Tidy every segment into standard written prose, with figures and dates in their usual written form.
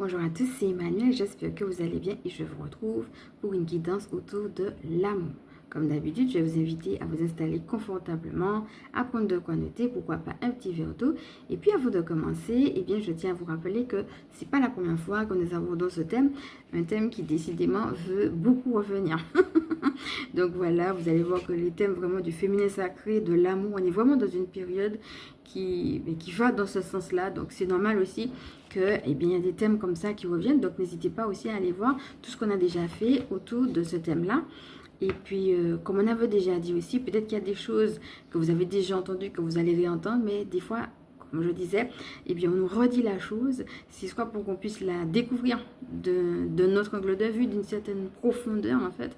Bonjour à tous, c'est Emmanuel, j'espère que vous allez bien et je vous retrouve pour une guidance autour de l'amour. Comme d'habitude, je vais vous inviter à vous installer confortablement, à prendre de quoi noter, pourquoi pas un petit verre d'eau. Et puis avant de commencer, eh bien, je tiens à vous rappeler que c'est pas la première fois que nous abordons ce thème, un thème qui décidément veut beaucoup revenir. Donc voilà, vous allez voir que les thèmes vraiment du féminin sacré, de l'amour, on est vraiment dans une période qui va dans ce sens-là. Donc c'est normal aussi que, eh bien, il y a des thèmes comme ça qui reviennent. Donc n'hésitez pas aussi à aller voir tout ce qu'on a déjà fait autour de ce thème-là. Et puis, comme on avait déjà dit aussi, peut-être qu'il y a des choses que vous avez déjà entendues, que vous allez réentendre, mais des fois, comme je disais, eh bien, on nous redit la chose, c'est soit pour qu'on puisse la découvrir de notre angle de vue, d'une certaine profondeur, en fait,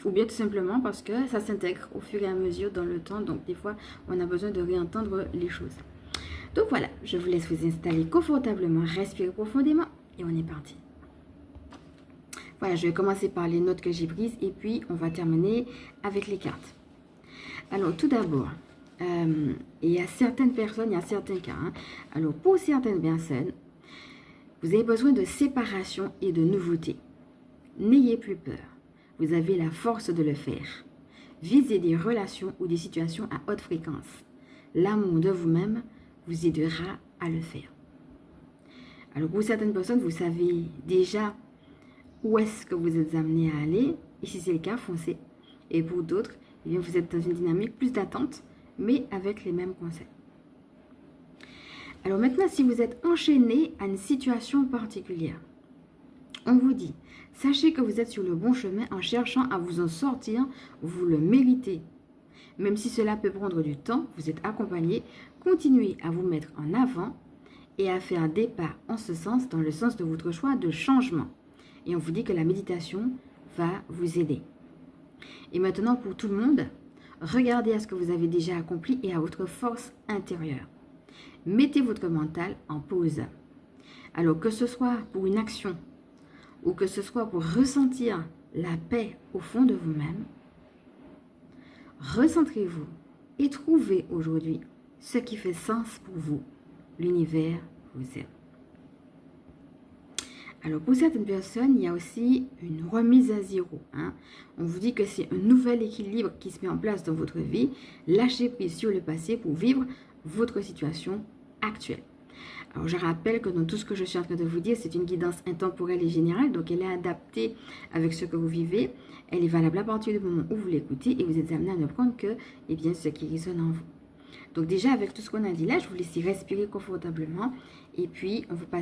ou bien tout simplement parce que ça s'intègre au fur et à mesure dans le temps. Donc, des fois, on a besoin de réentendre les choses. Donc, voilà, je vous laisse vous installer confortablement, respirer profondément et on est parti. Voilà, je vais commencer par les notes que j'ai prises et puis on va terminer avec les cartes. Alors, tout d'abord, il y a certaines personnes, il y a certains cas. Alors, pour certaines personnes, vous avez besoin de séparation et de nouveauté. N'ayez plus peur. Vous avez la force de le faire. Visez des relations ou des situations à haute fréquence. L'amour de vous-même vous aidera à le faire. Alors, pour certaines personnes, vous savez déjà où est-ce que vous êtes amené à aller. Et si c'est le cas, foncez. Et pour d'autres, eh bien, vous êtes dans une dynamique plus d'attente, mais avec les mêmes conseils. Alors maintenant, si vous êtes enchaîné à une situation particulière, on vous dit, sachez que vous êtes sur le bon chemin en cherchant à vous en sortir, vous le méritez. Même si cela peut prendre du temps, vous êtes accompagné, continuez à vous mettre en avant et à faire des pas en ce sens, dans le sens de votre choix de changement. Et on vous dit que la méditation va vous aider. Et maintenant, pour tout le monde, regardez à ce que vous avez déjà accompli et à votre force intérieure. Mettez votre mental en pause. Alors que ce soit pour une action ou que ce soit pour ressentir la paix au fond de vous-même, recentrez-vous et trouvez aujourd'hui ce qui fait sens pour vous. L'univers vous aime. Alors, pour certaines personnes, il y a aussi une remise à zéro. On vous dit que c'est un nouvel équilibre qui se met en place dans votre vie. Lâchez prise sur le passé pour vivre votre situation actuelle. Alors, je rappelle que dans tout ce que je suis en train de vous dire, c'est une guidance intemporelle et générale. Donc, elle est adaptée avec ce que vous vivez. Elle est valable à partir du moment où vous l'écoutez et vous êtes amené à ne prendre que ce qui résonne en vous. Donc, déjà, avec tout ce qu'on a dit là, je vous laisse respirer confortablement. Et puis, on va passer